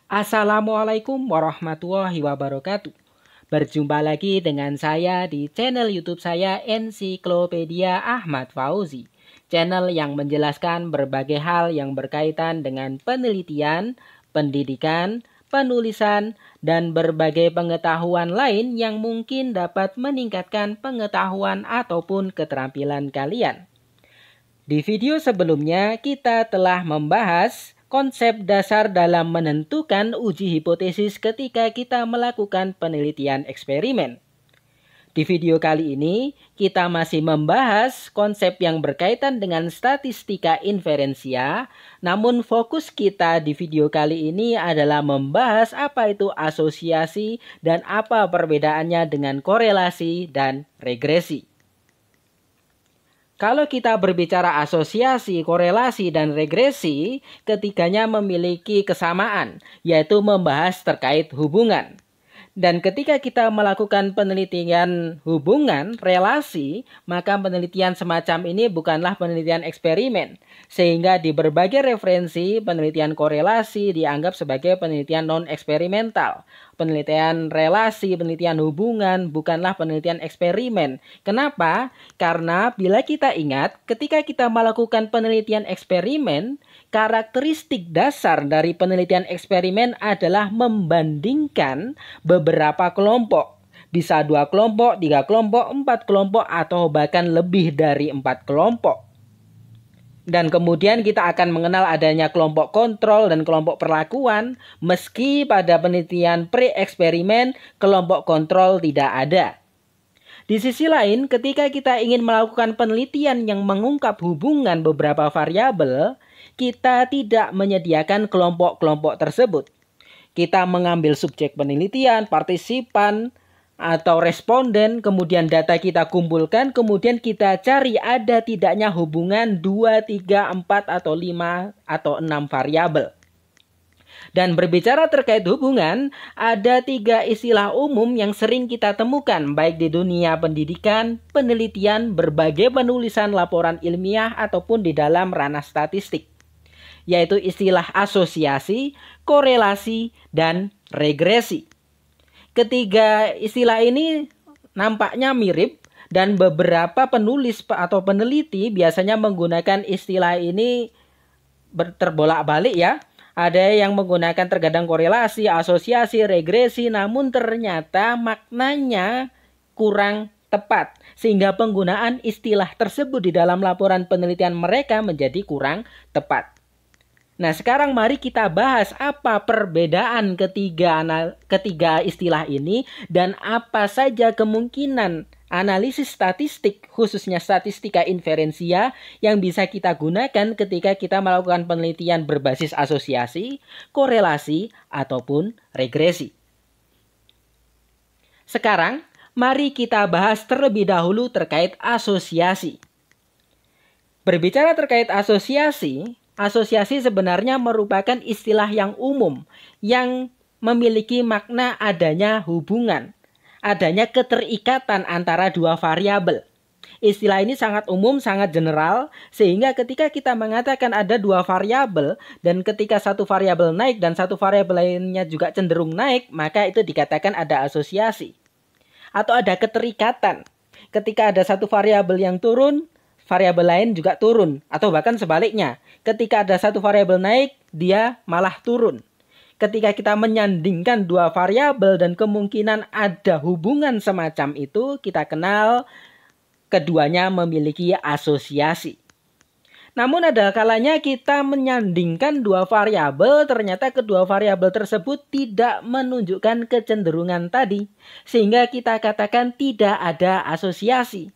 Assalamualaikum warahmatullahi wabarakatuh. Berjumpa lagi dengan saya di channel YouTube saya Ensiklopedia Ahmad Fauzi. Channel yang menjelaskan berbagai hal yang berkaitan dengan penelitian, pendidikan, penulisan, dan berbagai pengetahuan lain yang mungkin dapat meningkatkan pengetahuan ataupun keterampilan kalian. Di video sebelumnya kita telah membahas konsep dasar dalam menentukan uji hipotesis ketika kita melakukan penelitian eksperimen. Di video kali ini kita masih membahas konsep yang berkaitan dengan statistika inferensia, namun fokus kita di video kali ini adalah membahas apa itu asosiasi dan apa perbedaannya dengan korelasi dan regresi. Kalau kita berbicara asosiasi, korelasi, dan regresi, ketiganya memiliki kesamaan, yaitu membahas terkait hubungan. Dan ketika kita melakukan penelitian hubungan, relasi, maka penelitian semacam ini bukanlah penelitian eksperimen. Sehingga di berbagai referensi, penelitian korelasi dianggap sebagai penelitian non-eksperimental. Penelitian relasi, penelitian hubungan bukanlah penelitian eksperimen. Kenapa? Karena bila kita ingat, ketika kita melakukan penelitian eksperimen, karakteristik dasar dari penelitian eksperimen adalah membandingkan beberapa kelompok. Bisa 2 kelompok, 3 kelompok, 4 kelompok, atau bahkan lebih dari 4 kelompok. Dan kemudian kita akan mengenal adanya kelompok kontrol dan kelompok perlakuan, meski pada penelitian pre-eksperimen kelompok kontrol tidak ada. Di sisi lain, ketika kita ingin melakukan penelitian yang mengungkap hubungan beberapa variabel, kita tidak menyediakan kelompok-kelompok tersebut. Kita mengambil subjek penelitian, partisipan, atau responden, kemudian data kita kumpulkan, kemudian kita cari ada tidaknya hubungan 2, 3, 4, atau 5, atau 6 variabel. Dan berbicara terkait hubungan, ada 3 istilah umum yang sering kita temukan, baik di dunia pendidikan, penelitian, berbagai penulisan laporan ilmiah, ataupun di dalam ranah statistik, yaitu istilah asosiasi, korelasi, dan regresi. Ketiga istilah ini nampaknya mirip dan beberapa penulis atau peneliti biasanya menggunakan istilah ini terbolak-balik ya. Ada yang menggunakan terkadang korelasi, asosiasi, regresi, namun ternyata maknanya kurang tepat. Sehingga penggunaan istilah tersebut di dalam laporan penelitian mereka menjadi kurang tepat. Nah, sekarang mari kita bahas apa perbedaan ketiga istilah ini dan apa saja kemungkinan analisis statistik, khususnya statistika inferensia, yang bisa kita gunakan ketika kita melakukan penelitian berbasis asosiasi, korelasi, ataupun regresi. Sekarang, mari kita bahas terlebih dahulu terkait asosiasi. Berbicara terkait asosiasi, asosiasi sebenarnya merupakan istilah yang umum yang memiliki makna adanya hubungan, adanya keterikatan antara 2 variabel. Istilah ini sangat umum, sangat general, sehingga ketika kita mengatakan ada 2 variabel dan ketika satu variabel naik dan satu variabel lainnya juga cenderung naik, maka itu dikatakan ada asosiasi. Atau ada keterikatan. Ketika ada satu variabel yang turun, variabel lain juga turun, atau bahkan sebaliknya. Ketika ada satu variabel naik, dia malah turun. Ketika kita menyandingkan 2 variabel dan kemungkinan ada hubungan semacam itu, kita kenal keduanya memiliki asosiasi. Namun ada kalanya kita menyandingkan 2 variabel, ternyata kedua variabel tersebut tidak menunjukkan kecenderungan tadi, sehingga kita katakan tidak ada asosiasi.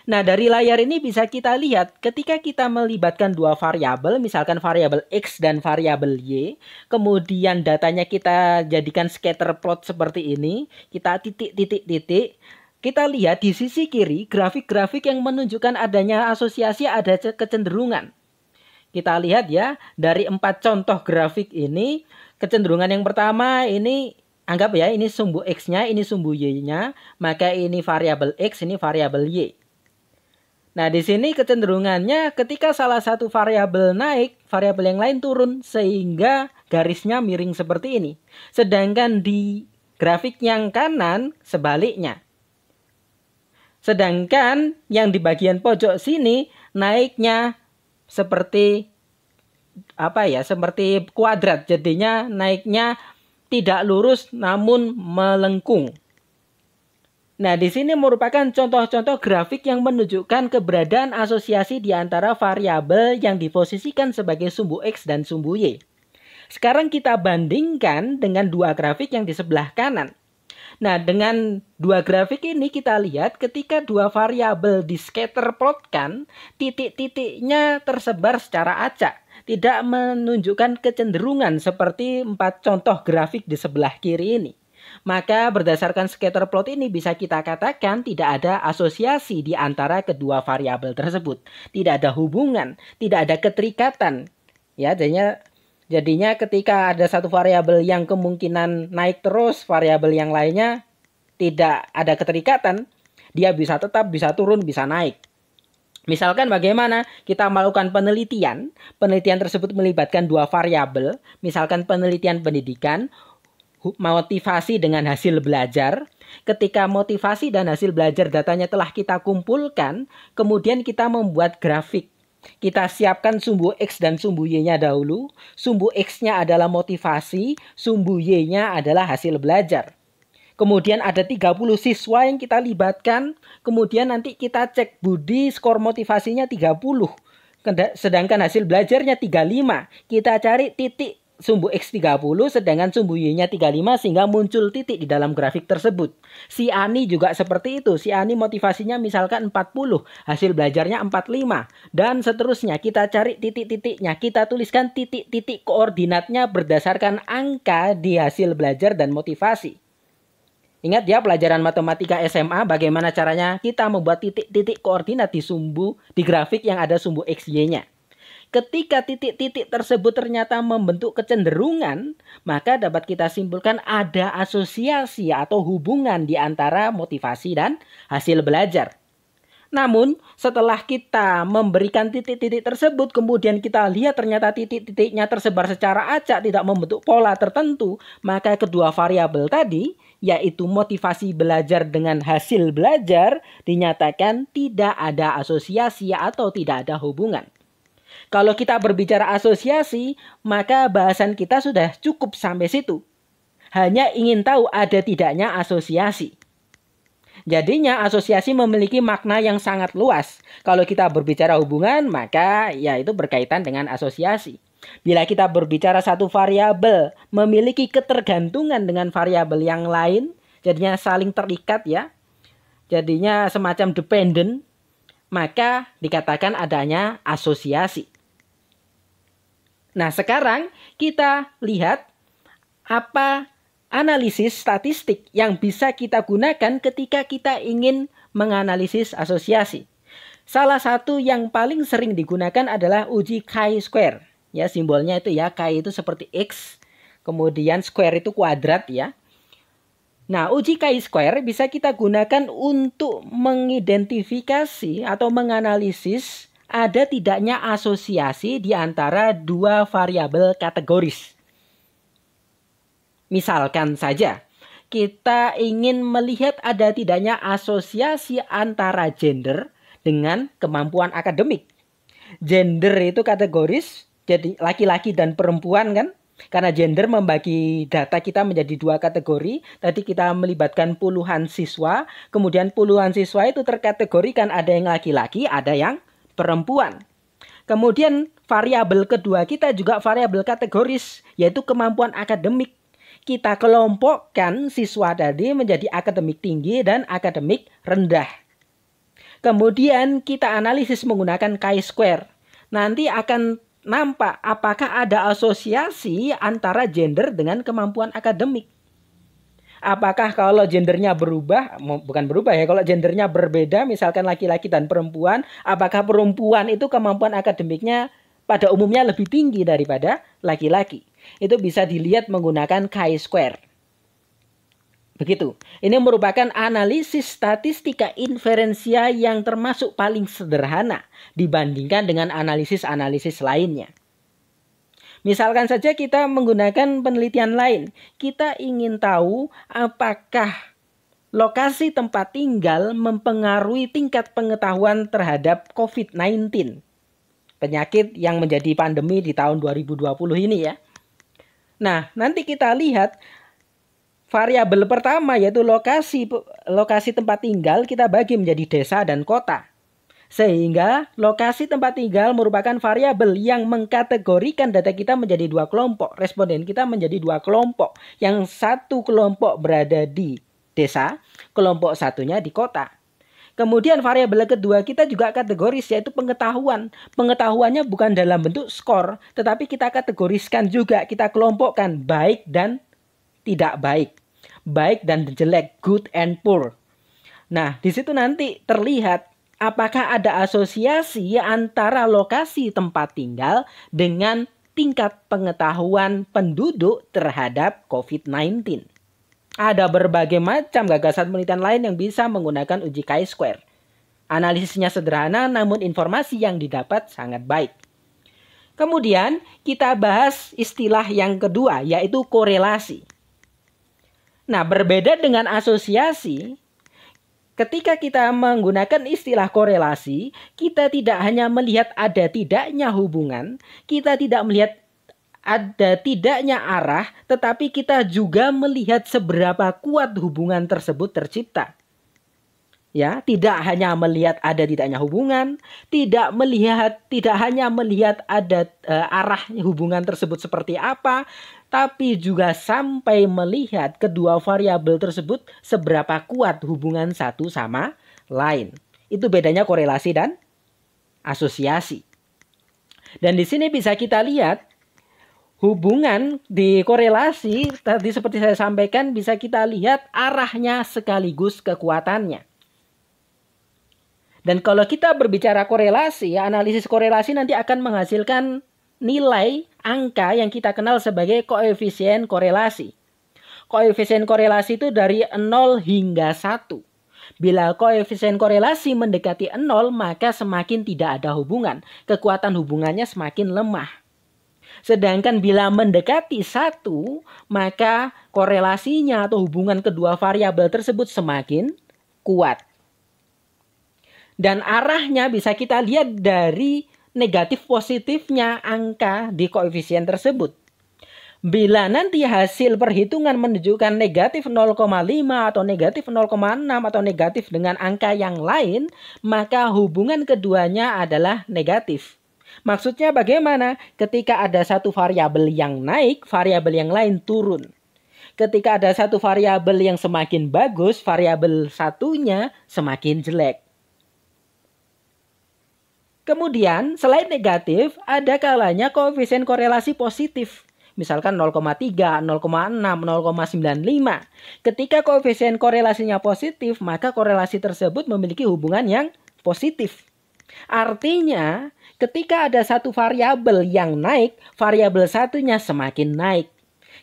Nah, dari layar ini bisa kita lihat ketika kita melibatkan 2 variabel, misalkan variabel X dan variabel Y, kemudian datanya kita jadikan scatter plot seperti ini, kita titik-titik-titik, kita lihat di sisi kiri grafik-grafik yang menunjukkan adanya asosiasi, ada kecenderungan. Kita lihat ya, dari 4 contoh grafik ini, kecenderungan yang pertama ini anggap ya, ini sumbu X-nya, ini sumbu Y-nya, maka ini variabel X, ini variabel Y. Nah, di sini kecenderungannya ketika salah satu variabel naik, variabel yang lain turun, sehingga garisnya miring seperti ini. Sedangkan di grafik yang kanan sebaliknya. Sedangkan yang di bagian pojok sini naiknya seperti seperti kuadrat. Jadinya naiknya tidak lurus namun melengkung. Nah, di sini merupakan contoh-contoh grafik yang menunjukkan keberadaan asosiasi di antara variabel yang diposisikan sebagai sumbu X dan sumbu Y. Sekarang kita bandingkan dengan dua grafik yang di sebelah kanan. Nah, dengan dua grafik ini kita lihat ketika dua variabel di scatter plotkan, titik-titiknya tersebar secara acak. Tidak menunjukkan kecenderungan seperti 4 contoh grafik di sebelah kiri ini. Maka berdasarkan scatter plot ini bisa kita katakan tidak ada asosiasi di antara kedua variabel tersebut. Tidak ada hubungan, tidak ada keterikatan. Ya, jadinya ketika ada satu variabel yang kemungkinan naik terus, variabel yang lainnya tidak ada keterikatan, dia bisa tetap, bisa turun, bisa naik. Misalkan bagaimana kita melakukan penelitian tersebut melibatkan dua variabel, misalkan penelitian pendidikan, motivasi dengan hasil belajar. Ketika motivasi dan hasil belajar datanya telah kita kumpulkan, kemudian kita membuat grafik. Kita siapkan sumbu X dan sumbu Y-nya dahulu. Sumbu X-nya adalah motivasi, sumbu Y-nya adalah hasil belajar. Kemudian ada 30 siswa yang kita libatkan. Kemudian nanti kita cek budi, skor motivasinya 30. Sedangkan hasil belajarnya 35. Kita cari titik sumbu X 30 sedangkan sumbu Y-nya 35 sehingga muncul titik di dalam grafik tersebut. Si Ani juga seperti itu. Si Ani motivasinya misalkan 40, hasil belajarnya 45 dan seterusnya. Kita cari titik-titiknya, kita tuliskan titik-titik koordinatnya berdasarkan angka di hasil belajar dan motivasi. Ingat ya pelajaran matematika SMA bagaimana caranya kita membuat titik-titik koordinat di grafik yang ada sumbu X, Y-nya. Ketika titik-titik tersebut ternyata membentuk kecenderungan, maka dapat kita simpulkan ada asosiasi atau hubungan di antara motivasi dan hasil belajar. Namun, setelah kita memberikan titik-titik tersebut, kemudian kita lihat ternyata titik-titiknya tersebar secara acak, tidak membentuk pola tertentu, maka kedua variabel tadi, yaitu motivasi belajar dengan hasil belajar, dinyatakan tidak ada asosiasi atau tidak ada hubungan. Kalau kita berbicara asosiasi, maka bahasan kita sudah cukup sampai situ. Hanya ingin tahu ada tidaknya asosiasi. Jadinya asosiasi memiliki makna yang sangat luas. Kalau kita berbicara hubungan, maka ya itu berkaitan dengan asosiasi. Bila kita berbicara satu variabel memiliki ketergantungan dengan variabel yang lain, jadinya saling terikat ya. Jadinya semacam dependent, maka dikatakan adanya asosiasi. Nah, sekarang kita lihat apa analisis statistik yang bisa kita gunakan ketika kita ingin menganalisis asosiasi. Salah satu yang paling sering digunakan adalah uji chi-square. Ya, simbolnya itu ya, chi itu seperti X, kemudian square itu kuadrat ya. Nah, uji chi-square bisa kita gunakan untuk mengidentifikasi atau menganalisis ada tidaknya asosiasi di antara dua variabel kategoris. Misalkan saja, kita ingin melihat ada tidaknya asosiasi antara gender dengan kemampuan akademik. Gender itu kategoris, jadi laki-laki dan perempuan kan? Karena gender membagi data kita menjadi dua kategori. Tadi kita melibatkan puluhan siswa, kemudian puluhan siswa itu terkategorikan ada yang laki-laki, ada yang perempuan. Kemudian variabel kedua kita juga variabel kategoris, yaitu kemampuan akademik. Kita kelompokkan siswa tadi menjadi akademik tinggi dan akademik rendah. Kemudian kita analisis menggunakan chi-square. Nanti akan nampak apakah ada asosiasi antara gender dengan kemampuan akademik. Apakah kalau gendernya berubah, bukan berubah ya, kalau gendernya berbeda, misalkan laki-laki dan perempuan, apakah perempuan itu kemampuan akademiknya pada umumnya lebih tinggi daripada laki-laki? Itu bisa dilihat menggunakan chi-square. Begitu. Ini merupakan analisis statistika inferensia yang termasuk paling sederhana dibandingkan dengan analisis-analisis lainnya. Misalkan saja kita menggunakan penelitian lain. Kita ingin tahu apakah lokasi tempat tinggal mempengaruhi tingkat pengetahuan terhadap COVID-19. Penyakit yang menjadi pandemi di tahun 2020 ini ya. Nah, nanti kita lihat variabel pertama yaitu lokasi tempat tinggal kita bagi menjadi desa dan kota. Sehingga lokasi tempat tinggal merupakan variabel yang mengkategorikan data kita menjadi dua kelompok. Responden kita menjadi dua kelompok. Yang satu kelompok berada di desa, kelompok satunya di kota. Kemudian variabel kedua kita juga kategoris yaitu pengetahuan. Pengetahuannya bukan dalam bentuk skor, tetapi kita kategoriskan juga, kita kelompokkan baik dan tidak baik. Baik dan jelek, good and poor. Nah, di situ nanti terlihat apakah ada asosiasi antara lokasi tempat tinggal dengan tingkat pengetahuan penduduk terhadap COVID-19. Ada berbagai macam gagasan penelitian lain yang bisa menggunakan uji chi-square. Analisisnya sederhana namun informasi yang didapat sangat baik. Kemudian kita bahas istilah yang kedua yaitu korelasi. Nah, berbeda dengan asosiasi, ketika kita menggunakan istilah korelasi, kita tidak hanya melihat ada tidaknya hubungan, kita tidak melihat ada tidaknya arah, tetapi kita juga melihat seberapa kuat hubungan tersebut tercipta. Ya, tidak hanya melihat ada tidaknya hubungan, tidak hanya melihat ada arah hubungan tersebut seperti apa, tapi juga sampai melihat kedua variabel tersebut seberapa kuat hubungan satu sama lain. Itu bedanya korelasi dan asosiasi. Dan di sini bisa kita lihat hubungan di korelasi tadi seperti saya sampaikan bisa kita lihat arahnya sekaligus kekuatannya. Dan kalau kita berbicara korelasi, analisis korelasi nanti akan menghasilkan nilai angka yang kita kenal sebagai koefisien korelasi. Koefisien korelasi itu dari 0 hingga 1. Bila koefisien korelasi mendekati 0, maka semakin tidak ada hubungan. Kekuatan hubungannya semakin lemah. Sedangkan bila mendekati 1, maka korelasinya atau hubungan kedua variabel tersebut semakin kuat. Dan arahnya bisa kita lihat dari negatif positifnya angka di koefisien tersebut. Bila nanti hasil perhitungan menunjukkan negatif 0,5 atau negatif 0,6 atau negatif dengan angka yang lain, maka hubungan keduanya adalah negatif. Maksudnya bagaimana? Ketika ada satu variabel yang naik, variabel yang lain turun. Ketika ada satu variabel yang semakin bagus, variabel satunya semakin jelek. Kemudian, selain negatif, ada kalanya koefisien korelasi positif. Misalkan 0,3, 0,6, 0,95. Ketika koefisien korelasinya positif, maka korelasi tersebut memiliki hubungan yang positif. Artinya, ketika ada satu variabel yang naik, variabel satunya semakin naik.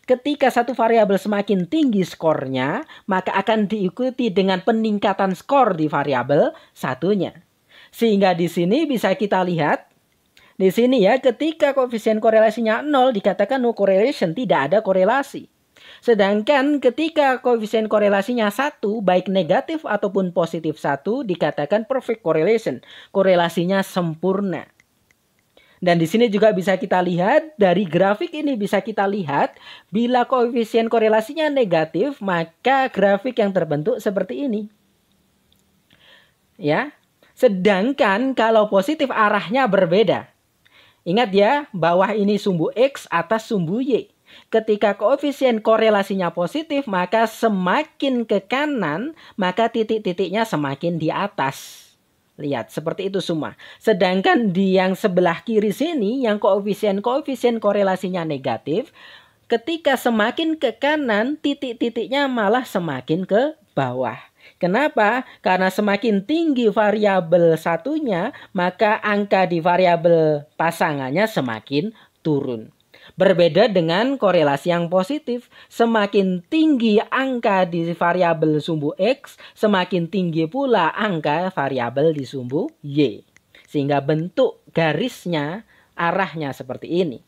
Ketika satu variabel semakin tinggi skornya, maka akan diikuti dengan peningkatan skor di variabel satunya. Sehingga di sini bisa kita lihat, di sini ya ketika koefisien korelasinya 0 dikatakan no correlation, tidak ada korelasi. Sedangkan ketika koefisien korelasinya 1, baik negatif ataupun positif 1 dikatakan perfect correlation, korelasinya sempurna. Dan di sini juga bisa kita lihat, dari grafik ini bisa kita lihat, bila koefisien korelasinya negatif, maka grafik yang terbentuk seperti ini. Ya. Sedangkan kalau positif arahnya berbeda. Ingat ya, bawah ini sumbu X, atas sumbu Y. Ketika koefisien korelasinya positif, maka semakin ke kanan, maka titik-titiknya semakin di atas. Lihat, seperti itu semua. Sedangkan di yang sebelah kiri sini, yang koefisien korelasinya negatif, ketika semakin ke kanan, titik-titiknya malah semakin ke bawah. Kenapa? Karena semakin tinggi variabel satunya, maka angka di variabel pasangannya semakin turun. Berbeda dengan korelasi yang positif, semakin tinggi angka di variabel sumbu X, semakin tinggi pula angka variabel di sumbu Y. Sehingga bentuk garisnya, arahnya seperti ini.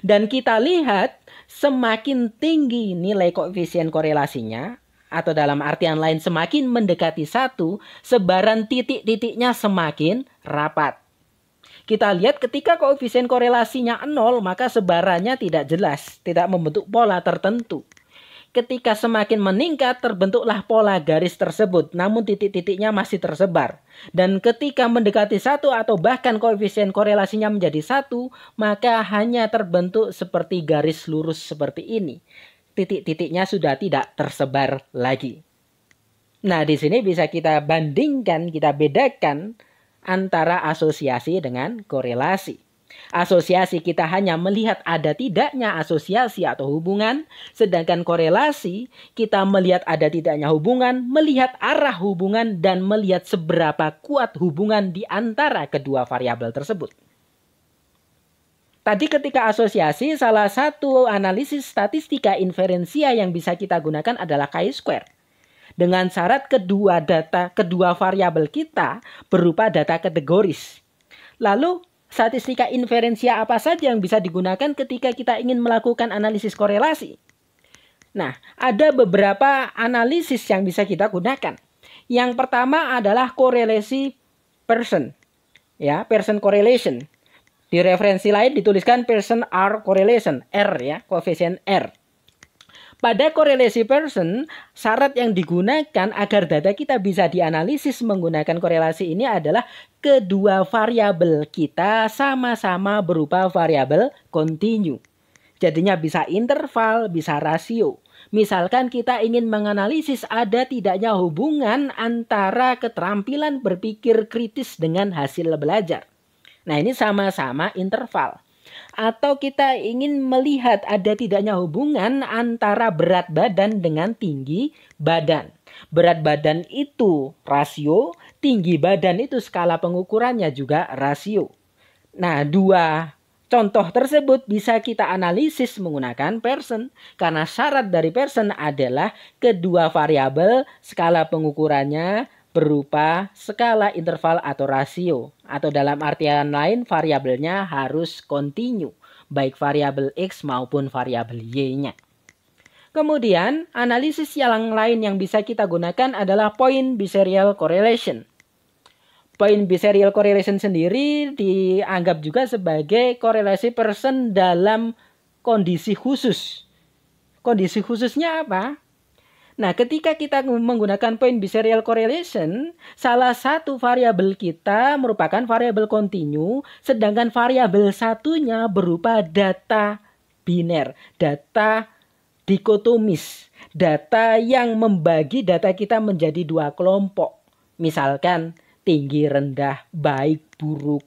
Dan kita lihat semakin tinggi nilai koefisien korelasinya, atau dalam artian lain semakin mendekati 1, sebaran titik-titiknya semakin rapat. Kita lihat ketika koefisien korelasinya 0, maka sebarannya tidak jelas, tidak membentuk pola tertentu. Ketika semakin meningkat, terbentuklah pola garis tersebut, namun titik-titiknya masih tersebar. Dan ketika mendekati 1 atau bahkan koefisien korelasinya menjadi 1, maka hanya terbentuk seperti garis lurus seperti ini. Titik-titiknya sudah tidak tersebar lagi. Nah, di sini bisa kita bandingkan, kita bedakan antara asosiasi dengan korelasi. Asosiasi kita hanya melihat ada tidaknya asosiasi atau hubungan, sedangkan korelasi kita melihat ada tidaknya hubungan, melihat arah hubungan, dan melihat seberapa kuat hubungan di antara kedua variabel tersebut. Tadi ketika asosiasi, salah satu analisis statistika inferensia yang bisa kita gunakan adalah chi-square. Dengan syarat kedua variabel kita berupa data kategoris. Lalu statistika inferensia apa saja yang bisa digunakan ketika kita ingin melakukan analisis korelasi? Nah, ada beberapa analisis yang bisa kita gunakan. Yang pertama adalah korelasi person. Ya, person correlation. Di referensi lain dituliskan person R correlation, R ya, koefisien R. Pada korelasi person, syarat yang digunakan agar data kita bisa dianalisis menggunakan korelasi ini adalah kedua variabel kita sama-sama berupa variabel kontinu. Jadinya bisa interval, bisa rasio. Misalkan kita ingin menganalisis ada tidaknya hubungan antara keterampilan berpikir kritis dengan hasil belajar. Nah, ini sama-sama interval. Atau kita ingin melihat ada tidaknya hubungan antara berat badan dengan tinggi badan. Berat badan itu rasio, tinggi badan itu skala pengukurannya juga rasio. Nah, dua contoh tersebut bisa kita analisis menggunakan person. Karena syarat dari person adalah kedua variabel skala pengukurannya berupa skala interval atau rasio. Atau dalam artian lain variabelnya harus kontinu. Baik variabel X maupun variabel Y-nya. Kemudian analisis yang lain yang bisa kita gunakan adalah point biserial correlation. Point biserial correlation sendiri dianggap juga sebagai korelasi person dalam kondisi khusus. Kondisi khususnya apa? Nah, ketika kita menggunakan point biserial correlation, salah satu variabel kita merupakan variabel kontinu, sedangkan variabel satunya berupa data biner, data dikotomis, data yang membagi data kita menjadi dua kelompok. Misalkan tinggi rendah, baik buruk,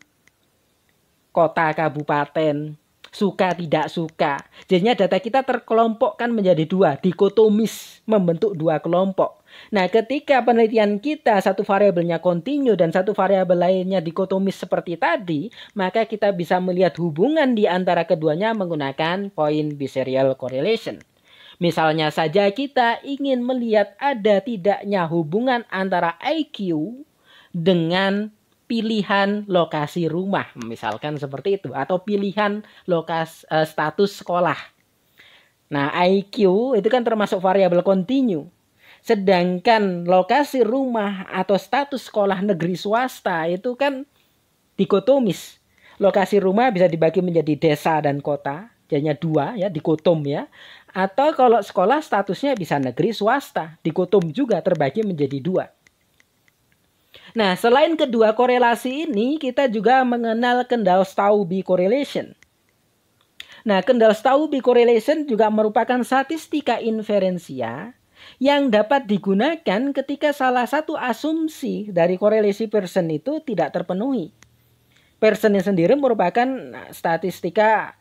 kota kabupaten, suka tidak suka. Jadinya data kita terkelompokkan menjadi dua, dikotomis, membentuk dua kelompok. Nah, ketika penelitian kita satu variabelnya kontinu dan satu variabel lainnya dikotomis seperti tadi, maka kita bisa melihat hubungan di antara keduanya menggunakan point biserial correlation. Misalnya saja kita ingin melihat ada tidaknya hubungan antara IQ dengan pilihan lokasi rumah, misalkan seperti itu, atau pilihan status sekolah. Nah, IQ itu kan termasuk variabel kontinu. Sedangkan lokasi rumah atau status sekolah negeri swasta itu kan dikotomis. Lokasi rumah bisa dibagi menjadi desa dan kota, jadinya dua ya, dikotom ya. Atau kalau sekolah statusnya bisa negeri swasta, dikotom juga terbagi menjadi dua. Nah, selain kedua korelasi ini, kita juga mengenal Kendall-Stauby correlation. Nah, Kendall-Stauby correlation juga merupakan statistika inferensia yang dapat digunakan ketika salah satu asumsi dari korelasi person itu tidak terpenuhi. Person sendiri merupakan statistika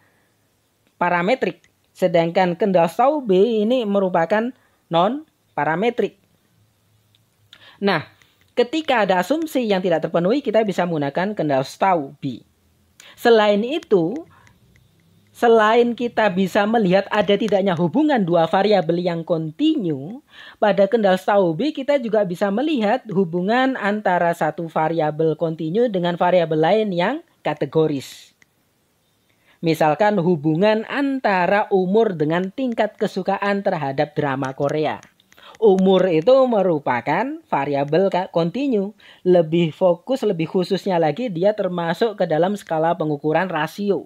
parametrik, sedangkan Kendall-Stauby ini merupakan non-parametrik. Nah, ketika ada asumsi yang tidak terpenuhi, kita bisa menggunakan Kendall-Stauby. Selain itu, selain kita bisa melihat ada tidaknya hubungan dua variabel yang kontinu, pada Kendall-Stauby kita juga bisa melihat hubungan antara satu variabel kontinu dengan variabel lain yang kategoris. Misalkan hubungan antara umur dengan tingkat kesukaan terhadap drama Korea. Umur itu merupakan variabel kontinu. Lebih fokus, lebih khususnya lagi dia termasuk ke dalam skala pengukuran rasio.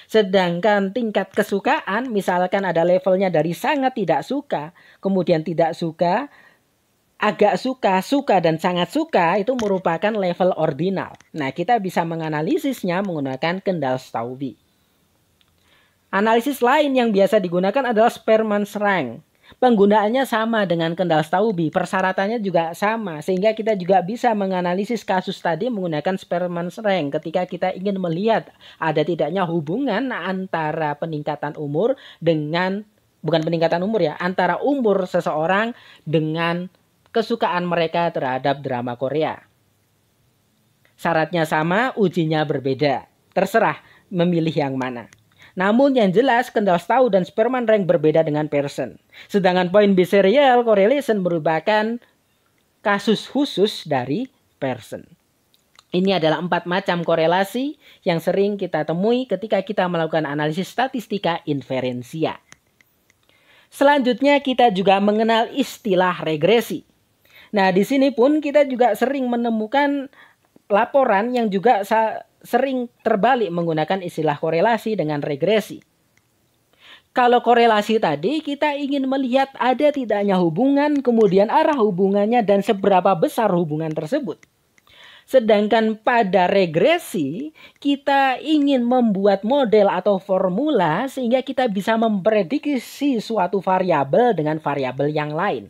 Sedangkan tingkat kesukaan, misalkan ada levelnya dari sangat tidak suka, kemudian tidak suka, agak suka, suka, dan sangat suka, itu merupakan level ordinal. Nah, kita bisa menganalisisnya menggunakan Kendall-Stauby. Analisis lain yang biasa digunakan adalah Spearman's rank. Penggunaannya sama dengan Kendall-Stauby, persyaratannya juga sama, sehingga kita juga bisa menganalisis kasus tadi menggunakan Spearman's rank ketika kita ingin melihat ada tidaknya hubungan antara peningkatan umur dengan, bukan peningkatan umur ya, antara umur seseorang dengan kesukaan mereka terhadap drama Korea. Syaratnya sama, ujinya berbeda. Terserah memilih yang mana. Namun yang jelas Kendall-Stauby dan Spearman rank berbeda dengan Pearson. Sedangkan point based serial correlation merupakan kasus khusus dari Pearson. Ini adalah 4 macam korelasi yang sering kita temui ketika kita melakukan analisis statistika inferensia. Selanjutnya kita juga mengenal istilah regresi. Nah, di sini pun kita juga sering menemukan laporan yang juga sering terbalik menggunakan istilah korelasi dengan regresi. Kalau korelasi tadi kita ingin melihat ada tidaknya hubungan, kemudian arah hubungannya dan seberapa besar hubungan tersebut. Sedangkan pada regresi kita ingin membuat model atau formula sehingga kita bisa memprediksi suatu variabel dengan variabel yang lain.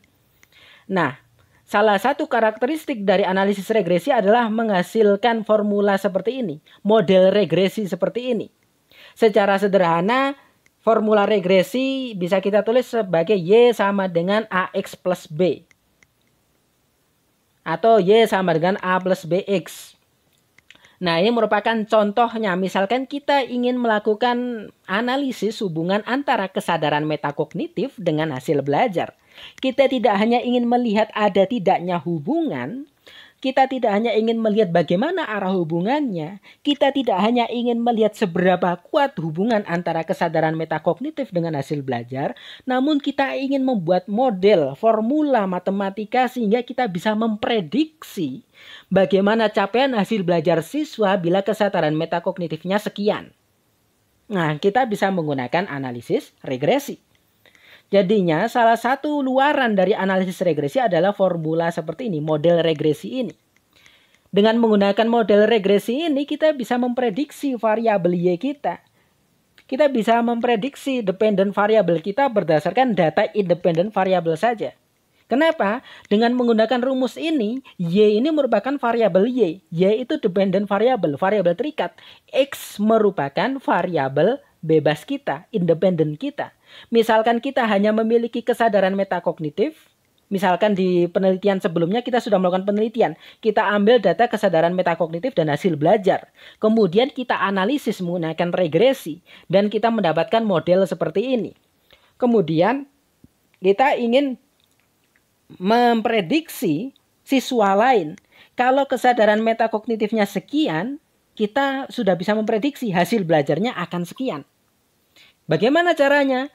Nah, salah satu karakteristik dari analisis regresi adalah menghasilkan formula seperti ini, model regresi seperti ini. Secara sederhana, formula regresi bisa kita tulis sebagai Y sama dengan AX plus B. Atau Y sama dengan A plus BX. Nah, ini merupakan contohnya. Misalkan kita ingin melakukan analisis hubungan antara kesadaran metakognitif dengan hasil belajar. Kita tidak hanya ingin melihat ada tidaknya hubungan, kita tidak hanya ingin melihat bagaimana arah hubungannya, kita tidak hanya ingin melihat seberapa kuat hubungan antara kesadaran metakognitif dengan hasil belajar, namun kita ingin membuat model, formula matematika sehingga kita bisa memprediksi bagaimana capaian hasil belajar siswa bila kesadaran metakognitifnya sekian. Nah, kita bisa menggunakan analisis regresi. Jadinya salah satu luaran dari analisis regresi adalah formula seperti ini, model regresi ini. Dengan menggunakan model regresi ini kita bisa memprediksi variabel Y kita. Kita bisa memprediksi dependent variabel kita berdasarkan data independent variabel saja. Kenapa? Dengan menggunakan rumus ini, Y ini merupakan variabel Y. Y itu dependent variabel, variabel terikat. X merupakan variabel bebas kita, independen kita. Misalkan kita hanya memiliki kesadaran metakognitif, misalkan di penelitian sebelumnya kita sudah melakukan penelitian, kita ambil data kesadaran metakognitif dan hasil belajar. Kemudian kita analisis menggunakan regresi dan kita mendapatkan model seperti ini. Kemudian kita ingin memprediksi siswa lain. Kalau kesadaran metakognitifnya sekian, kita sudah bisa memprediksi hasil belajarnya akan sekian. Bagaimana caranya?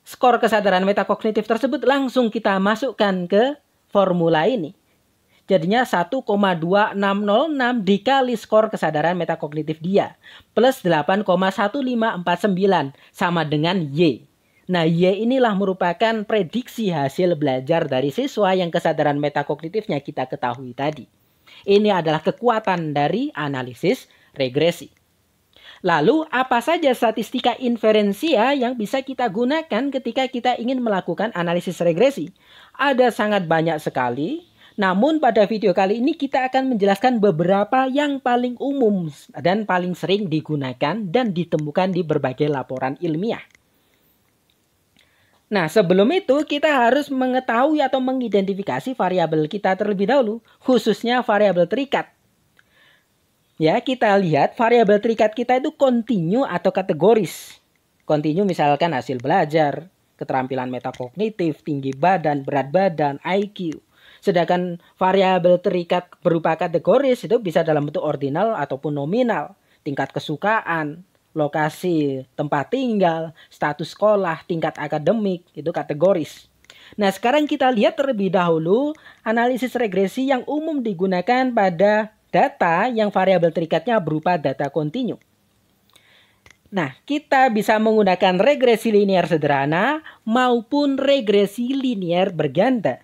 Skor kesadaran metakognitif tersebut langsung kita masukkan ke formula ini. Jadinya 1,2606 dikali skor kesadaran metakognitif dia. Plus 8,1549 sama dengan Y. Nah, Y inilah merupakan prediksi hasil belajar dari siswa yang kesadaran metakognitifnya kita ketahui tadi. Ini adalah kekuatan dari analisis regresi. Lalu, apa saja statistika inferensia yang bisa kita gunakan ketika kita ingin melakukan analisis regresi? Ada sangat banyak sekali, namun pada video kali ini kita akan menjelaskan beberapa yang paling umum dan paling sering digunakan dan ditemukan di berbagai laporan ilmiah. Nah, sebelum itu kita harus mengetahui atau mengidentifikasi variabel kita terlebih dahulu, khususnya variabel terikat. Ya, kita lihat variabel terikat kita itu kontinu atau kategoris. Kontinu misalkan hasil belajar, keterampilan metakognitif, tinggi badan, berat badan, IQ. Sedangkan variabel terikat berupa kategoris itu bisa dalam bentuk ordinal ataupun nominal, tingkat kesukaan, lokasi tempat tinggal, status sekolah, tingkat akademik, itu kategoris. Nah, sekarang kita lihat terlebih dahulu analisis regresi yang umum digunakan pada data yang variabel terikatnya berupa data kontinu. Nah, kita bisa menggunakan regresi linear sederhana maupun regresi linear berganda.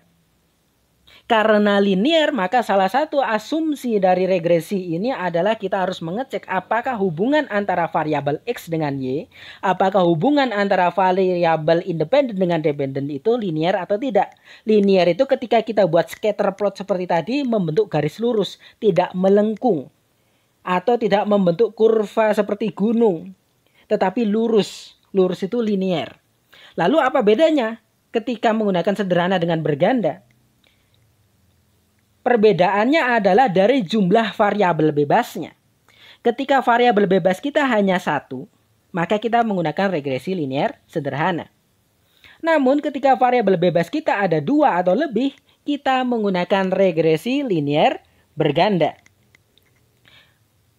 Karena linear, maka salah satu asumsi dari regresi ini adalah kita harus mengecek apakah hubungan antara variabel X dengan Y, apakah hubungan antara variabel independen dengan dependen itu linear atau tidak. Linear itu ketika kita buat scatter plot seperti tadi membentuk garis lurus, tidak melengkung. Atau tidak membentuk kurva seperti gunung, tetapi lurus. Lurus itu linear. Lalu apa bedanya ketika menggunakan sederhana dengan berganda? Perbedaannya adalah dari jumlah variabel bebasnya. Ketika variabel bebas kita hanya satu, maka kita menggunakan regresi linear sederhana. Namun ketika variabel bebas kita ada 2 atau lebih, kita menggunakan regresi linear berganda.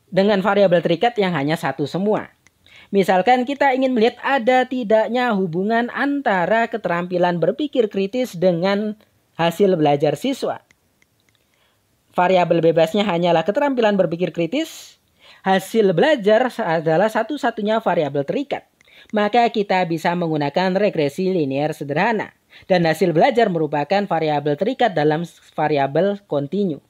Dengan variabel terikat yang hanya satu semua. Misalkan kita ingin melihat ada tidaknya hubungan antara keterampilan berpikir kritis dengan hasil belajar siswa. Variabel bebasnya hanyalah keterampilan berpikir kritis. Hasil belajar adalah satu-satunya variabel terikat. Maka kita bisa menggunakan regresi linear sederhana. Dan hasil belajar merupakan variabel terikat dalam variabel kontinu.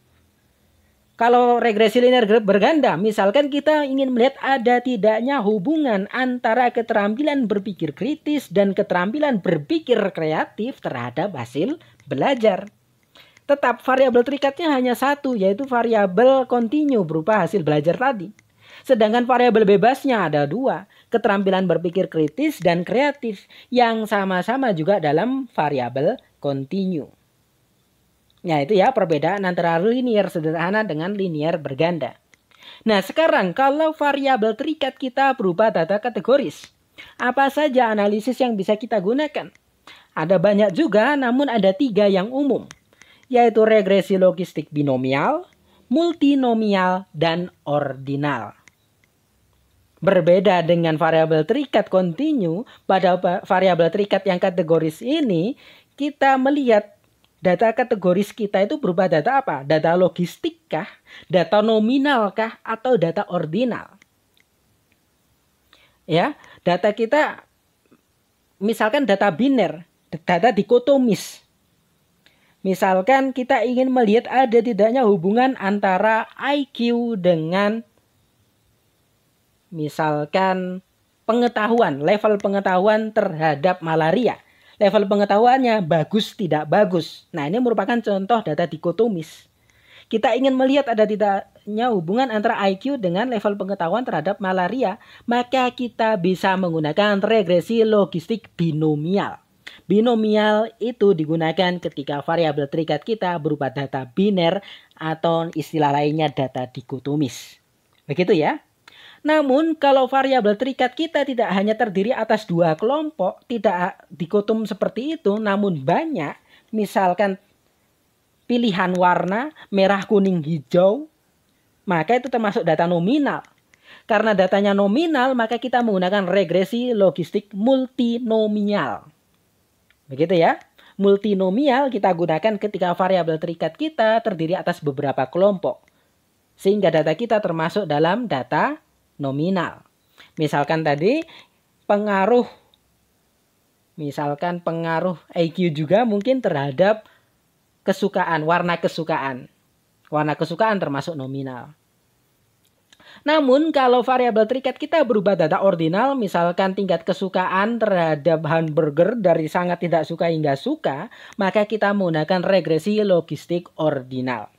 Kalau regresi linear berganda, misalkan kita ingin melihat ada tidaknya hubungan antara keterampilan berpikir kritis dan keterampilan berpikir kreatif terhadap hasil belajar. Tetap variabel terikatnya hanya satu, yaitu variabel kontinu berupa hasil belajar tadi. Sedangkan variabel bebasnya ada 2, keterampilan berpikir kritis dan kreatif yang sama-sama juga dalam variabel kontinu. Nah, itu ya perbedaan antara linear sederhana dengan linear berganda. Nah, sekarang kalau variabel terikat kita berupa data kategoris, apa saja analisis yang bisa kita gunakan? Ada banyak juga, namun ada 3 yang umum, yaitu regresi logistik binomial, multinomial, dan ordinal. Berbeda dengan variabel terikat kontinu, pada variabel terikat yang kategoris ini, kita melihat data kategoris kita itu berupa data apa? Data logistik kah? Data nominal kah? Atau data ordinal? Ya, data kita misalkan data biner, data dikotomis. Misalkan kita ingin melihat ada tidaknya hubungan antara IQ dengan misalkan pengetahuan, level pengetahuan terhadap malaria. Level pengetahuannya bagus tidak bagus. Nah, ini merupakan contoh data dikotomis. Kita ingin melihat ada tidaknya hubungan antara IQ dengan level pengetahuan terhadap malaria, maka kita bisa menggunakan regresi logistik binomial. Binomial itu digunakan ketika variabel terikat kita berupa data biner atau istilah lainnya data dikotomis. Begitu ya. Namun kalau variabel terikat kita tidak hanya terdiri atas 2 kelompok, tidak dikotom seperti itu, namun banyak, misalkan pilihan warna merah, kuning, hijau, maka itu termasuk data nominal. Karena datanya nominal, maka kita menggunakan regresi logistik multinomial. Begitu ya. Multinomial kita gunakan ketika variabel terikat kita terdiri atas beberapa kelompok. Sehingga data kita termasuk dalam data nominal. Misalkan tadi pengaruh IQ juga mungkin terhadap kesukaan, warna kesukaan. Warna kesukaan termasuk nominal. Namun kalau variabel terikat kita berubah data ordinal, misalkan tingkat kesukaan terhadap hamburger dari sangat tidak suka hingga suka, maka kita menggunakan regresi logistik ordinal.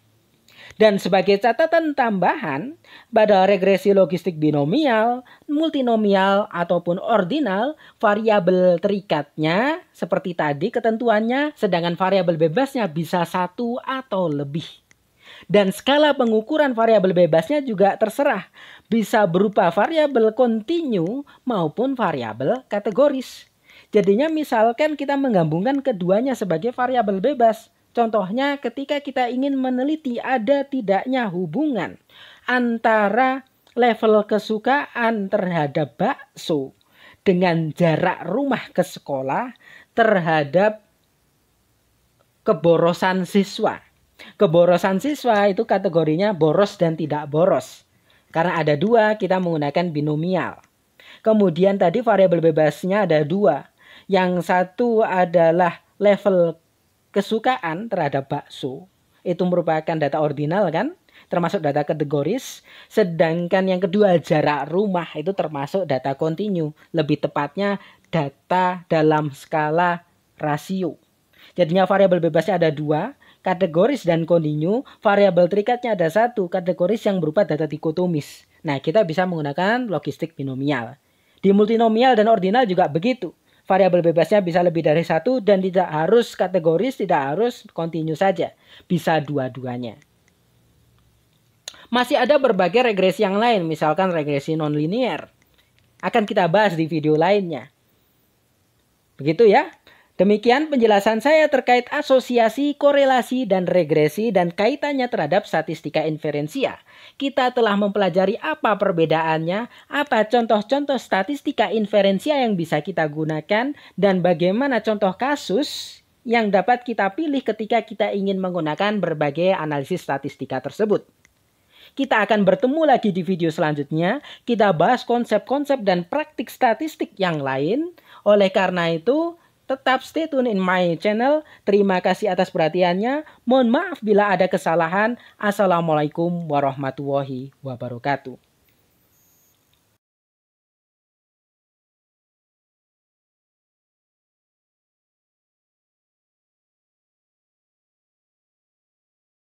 Dan sebagai catatan tambahan, pada regresi logistik binomial, multinomial, ataupun ordinal, variabel terikatnya seperti tadi ketentuannya, sedangkan variabel bebasnya bisa 1 atau lebih. Dan skala pengukuran variabel bebasnya juga terserah, bisa berupa variabel kontinu maupun variabel kategoris. Jadinya misalkan kita menggabungkan keduanya sebagai variabel bebas. Contohnya ketika kita ingin meneliti ada tidaknya hubungan antara level kesukaan terhadap bakso dengan jarak rumah ke sekolah terhadap keborosan siswa. Keborosan siswa itu kategorinya boros dan tidak boros. Karena ada dua, kita menggunakan binomial. Kemudian tadi variabel bebasnya ada dua. Yang satu adalah level kesukaan terhadap bakso. Itu merupakan data ordinal kan? Termasuk data kategoris. Sedangkan yang kedua jarak rumah itu termasuk data kontinu. Lebih tepatnya data dalam skala rasio. Jadinya variabel bebasnya ada dua, kategoris dan kontinu. Variabel terikatnya ada satu, kategoris yang berupa data dikotomis. Nah, kita bisa menggunakan logistik binomial. Di multinomial dan ordinal juga begitu. Variabel bebasnya bisa lebih dari satu dan tidak harus kategoris, tidak harus kontinu saja. Bisa dua-duanya. Masih ada berbagai regresi yang lain, misalkan regresi nonlinear. Akan kita bahas di video lainnya. Begitu ya. Demikian penjelasan saya terkait asosiasi, korelasi, dan regresi dan kaitannya terhadap statistika inferensia. Kita telah mempelajari apa perbedaannya, apa contoh-contoh statistika inferensia yang bisa kita gunakan, dan bagaimana contoh kasus yang dapat kita pilih ketika kita ingin menggunakan berbagai analisis statistika tersebut. Kita akan bertemu lagi di video selanjutnya. Kita bahas konsep-konsep dan praktik statistik yang lain. Oleh karena itu, tetap stay tune in my channel. Terima kasih atas perhatiannya. Mohon maaf bila ada kesalahan. Assalamualaikum warahmatullahi wabarakatuh.